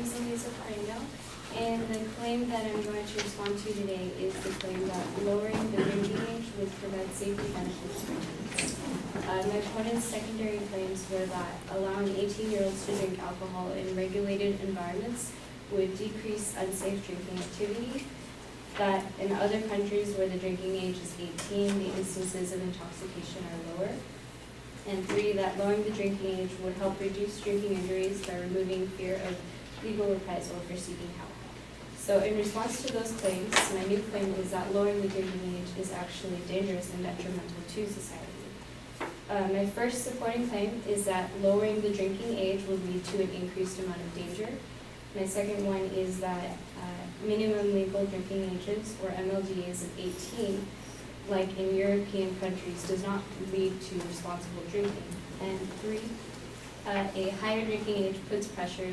is Aleeza Refutation, and the claim that I'm going to respond to today is the claim that lowering the drinking age would provide safety benefits for teens. My opponent's secondary claims were that allowing 18-year-olds to drink alcohol in regulated environments would decrease unsafe drinking activity, that in other countries where the drinking age is 18, the instances of intoxication are lower, and 3, that lowering the drinking age would help reduce drinking injuries by removing fear of legal reprisal for seeking help. So in response to those claims, my new claim is that lowering the drinking age is actually dangerous and detrimental to society. My first supporting claim is that lowering the drinking age will lead to an increased amount of danger. My second one is that minimum legal drinking ages, or MLDAs, of 18, like in European countries, does not lead to responsible drinking. And 3, a higher drinking age puts pressure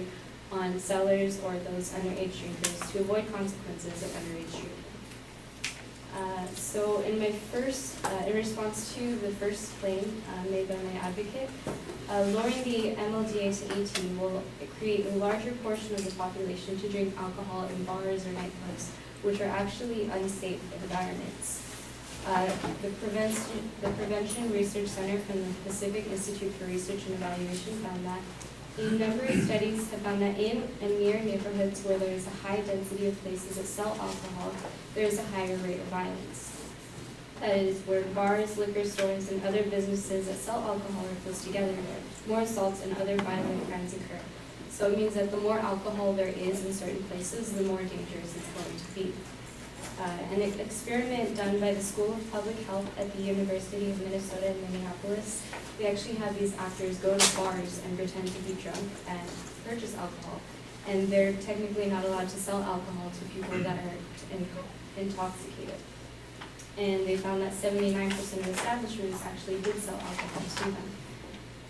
on sellers or those underage drinkers to avoid consequences of underage drinking. So in response to the first claim made by my advocate, lowering the MLDA to 18 will create a larger portion of the population to drink alcohol in bars or nightclubs, which are actually unsafe environments. The Prevention Research Center from the Pacific Institute for Research and Evaluation found that a number of studies have found that in and near neighborhoods where there is a high density of places that sell alcohol, there is a higher rate of violence. That is, where bars, liquor stores, and other businesses that sell alcohol are close together, more assaults and other violent crimes occur. So it means that the more alcohol there is in certain places, the more dangerous it's going to be. An experiment done by the School of Public Health at the University of Minnesota in Minneapolis, they actually had these actors go to bars and pretend to be drunk and purchase alcohol. And they're technically not allowed to sell alcohol to people that are intoxicated. And they found that 79% of establishments actually did sell alcohol to them.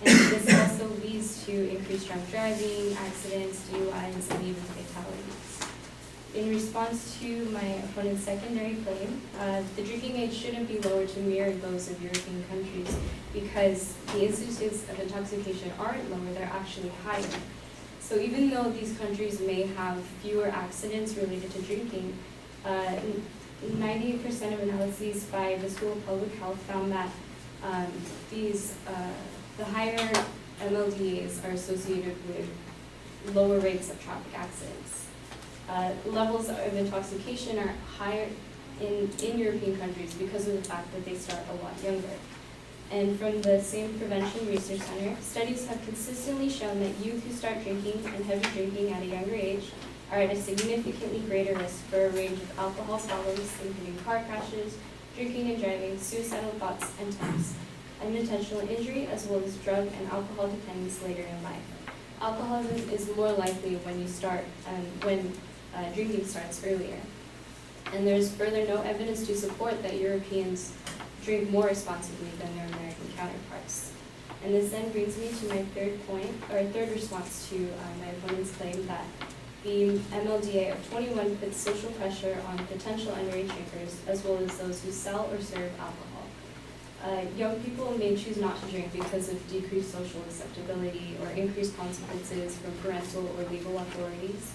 And this also leads to increased drunk driving, accidents, DUIs, and even fatalities. In response to my opponent's secondary claim, the drinking age shouldn't be lowered to mirror those of European countries because the instances of intoxication aren't lower, they're actually higher. So even though these countries may have fewer accidents related to drinking, 98% of analyses by the School of Public Health found that the higher MLDAs are associated with lower rates of traffic accidents. Levels of intoxication are higher in European countries because of the fact that they start a lot younger. And from the same Prevention Research Center, studies have consistently shown that youth who start drinking and heavy drinking at a younger age are at a significantly greater risk for a range of alcohol problems, including car crashes, drinking and driving, suicidal thoughts and attempts, unintentional injury, as well as drug and alcohol dependence later in life. Alcoholism is more likely when you start, drinking starts earlier. And there's further no evidence to support that Europeans drink more responsibly than their American counterparts. And this then brings me to my third response to my opponent's claim that the MLDA of 21 puts social pressure on potential underage drinkers as well as those who sell or serve alcohol. Young people may choose not to drink because of decreased social acceptability or increased consequences from parental or legal authorities.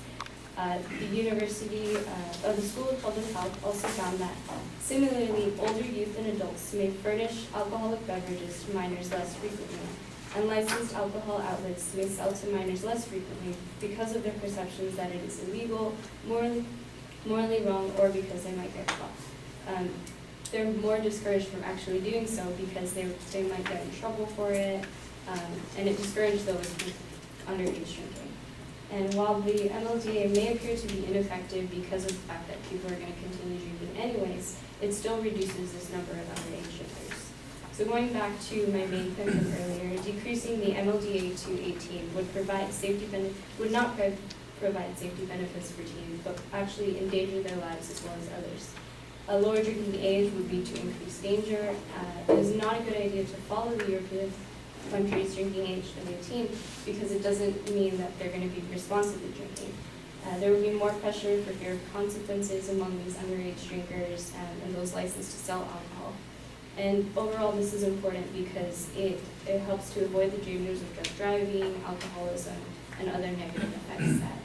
The School of Public Health also found that similarly, older youth and adults may furnish alcoholic beverages to minors less frequently, and licensed alcohol outlets may sell to minors less frequently because of their perceptions that it is illegal, morally wrong, or because they might get caught. They're more discouraged from actually doing so because they might get in trouble for it, and it discourages those with underage drinking. And while the MLDA may appear to be ineffective because of the fact that people are going to continue drinking anyways, it still reduces this number of underage drinkers. So going back to my main point from earlier, decreasing the MLDA to 18 would not provide safety benefits for teens, but actually endanger their lives as well as others. A lower drinking age would lead to increased danger. It is not a good idea to follow the European countries' drinking age of 18 because it doesn't mean that they're going to be responsibly drinking. There would be more pressure for fear of consequences among these underage drinkers and those licensed to sell alcohol. And overall, this is important because it helps to avoid the dangers of drug driving, alcoholism, and other negative effects that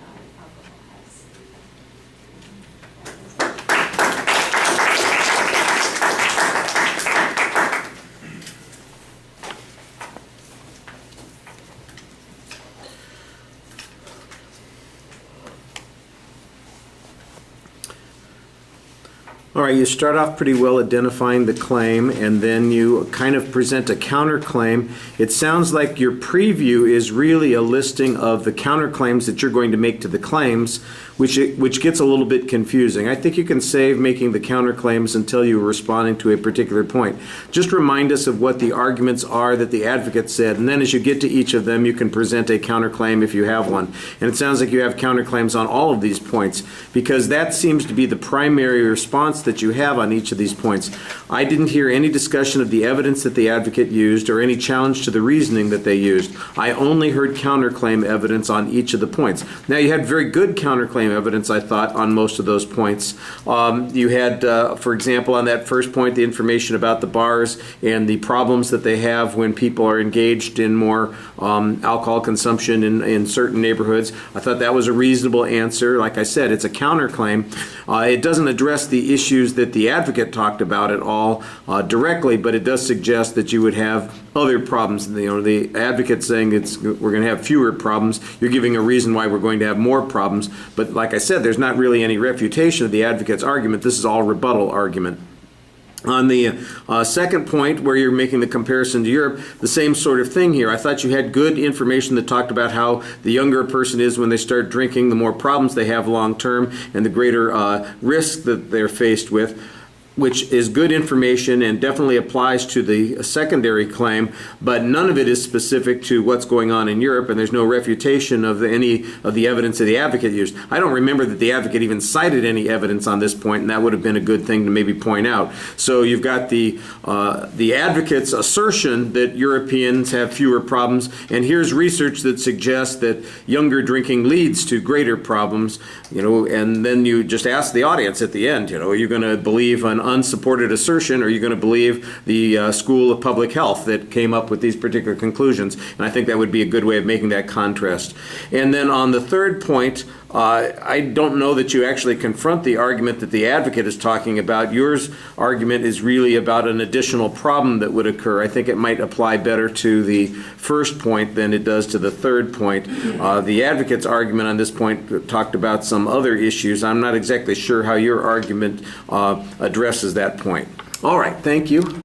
All right, you start off pretty well identifying the claim, and then you kind of present a counterclaim. It sounds like your preview is really a listing of the counterclaims that you're going to make to the claims, which gets a little bit confusing. I think you can save making the counterclaims until you're responding to a particular point. Just remind us of what the arguments are that the advocate said, and then as you get to each of them, you can present a counterclaim if you have one. And it sounds like you have counterclaims on all of these points, because that seems to be the primary response that you have on each of these points. I didn't hear any discussion of the evidence that the advocate used or any challenge to the reasoning that they used. I only heard counterclaim evidence on each of the points. Now, you had very good counterclaim evidence, I thought, on most of those points. You had, for example, on that first point, the information about the bars and the problems that they have when people are engaged in more alcohol consumption in certain neighborhoods. I thought that was a reasonable answer. Like I said, it's a counterclaim. It doesn't address the issues that the advocate talked about at all directly, but it does suggest that you would have other problems. The advocate saying we're going to have fewer problems. You're giving a reason why we're going to have more problems. But like I said, there's not really any refutation of the advocate's argument. This is all rebuttal argument. On the second point, where you're making the comparison to Europe, the same sort of thing here. I thought you had good information that talked about how the younger a person is when they start drinking, the more problems they have long term, and the greater risk that they're faced with, which is good information and definitely applies to the secondary claim, but none of it is specific to what's going on in Europe, and there's no refutation of any of the evidence that the advocate used. I don't remember that the advocate even cited any evidence on this point, and that would have been a good thing to maybe point out. So you've got the advocate's assertion that Europeans have fewer problems, and here's research that suggests that younger drinking leads to greater problems, and then you just ask the audience at the end, are you going to believe an unsupported assertion, or are you going to believe the School of Public Health that came up with these particular conclusions? And I think that would be a good way of making that contrast. And then on the third point, I don't know that you actually confront the argument that the advocate is talking about. Yours argument is really about an additional problem that would occur. I think it might apply better to the first point than it does to the third point. The advocate's argument on this point talked about some other issues. I'm not exactly sure how your argument addresses that point. All right, thank you.